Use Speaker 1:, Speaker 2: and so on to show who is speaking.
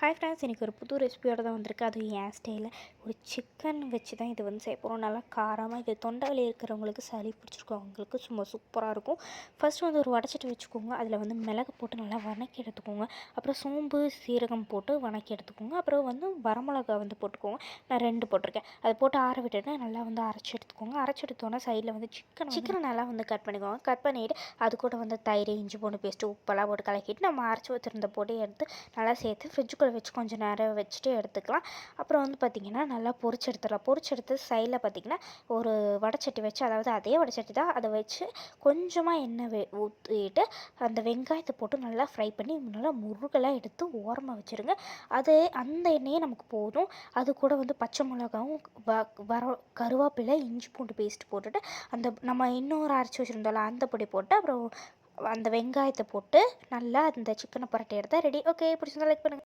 Speaker 1: Hi friends, இன்றைக்கி ஒரு புது ரெசிபியோட தான் வந்திருக்கு. அதுவும் என் ஸ்டைலில் ஒரு சிக்கன் வச்சு தான் இது வந்து செய்ய போகிறோம். நல்லா காரமாக, இது தொண்டை வலி இருக்கிறவங்களுக்கு, சளி பிடிச்சிருக்கவங்களுக்கு சும்மா சூப்பராக இருக்கும். ஃபஸ்ட்டு வந்து ஒரு வடைச்சட்டி வச்சுக்கோங்க. அதில் வந்து மிளகு போட்டு நல்லா வதக்கி எடுத்துக்கோங்க. அப்புறம் சோம்பு, சீரகம் போட்டு வதக்கி எடுத்துக்கோங்க. அப்புறம் வந்து வரமிளகா வந்து போட்டுக்கோங்க. நான் 2 போட்டிருக்கேன். அதை போட்டு ஆற விட்டுட்டு நல்லா வந்து அரைச்சி எடுத்துக்கோங்க. அரைச்சி எடுத்தோன்னே சைடில் வந்து சிக்கனை நல்லா வந்து கட் பண்ணிக்கோங்க. கட் பண்ணிவிட்டு அது கூட வந்து தயிர், இஞ்சி பூண்டு பேஸ்ட்டு, உப்பெல்லாம் போட்டு கலக்கிட்டு நம்ம அரைச்சி வச்சுருந்த போட்டு எடுத்து நல்லா சேர்த்து ஃப்ரிட்ஜுக்குள்ளே வச்சு கொஞ்சம் நேரம் வச்சுட்டு எடுத்துக்கலாம். அப்புறம் வந்து பார்த்திங்கன்னா நல்லா பொரிச்சு எடுத்துடலாம். பொரிச்சு எடுத்து சைடில் பார்த்திங்கன்னா ஒரு வடைச்சட்டி வச்சு, அதாவது அதே வடைச்சட்டி தான், அதை வச்சு கொஞ்சமாக எண்ணெய் ஊற்றிட்டு அந்த வெங்காயத்தை போட்டு நல்லா ஃப்ரை பண்ணி நல்லா முருகலாக எடுத்து ஓரமாக வச்சுருங்க. அது அந்த எண்ணெயே நமக்கு போதும். அது கூட வந்து பச்சை மிளகாவும் கருவேப்பிலை, இஞ்சி பூண்டு பேஸ்ட் போட்டுட்டு அந்த நம்ம இன்னொரு அரைச்சி வச்சுருந்தோம்ல அந்த பொடி போட்டு அப்புறம் அந்த வெங்காயத்தை போட்டு நல்லா அந்த சிக்கனை புரட்டி எடுத்தால் ரெடி. ஓகே, பிடிச்சிருந்தா லைக் பண்ணுங்கள்.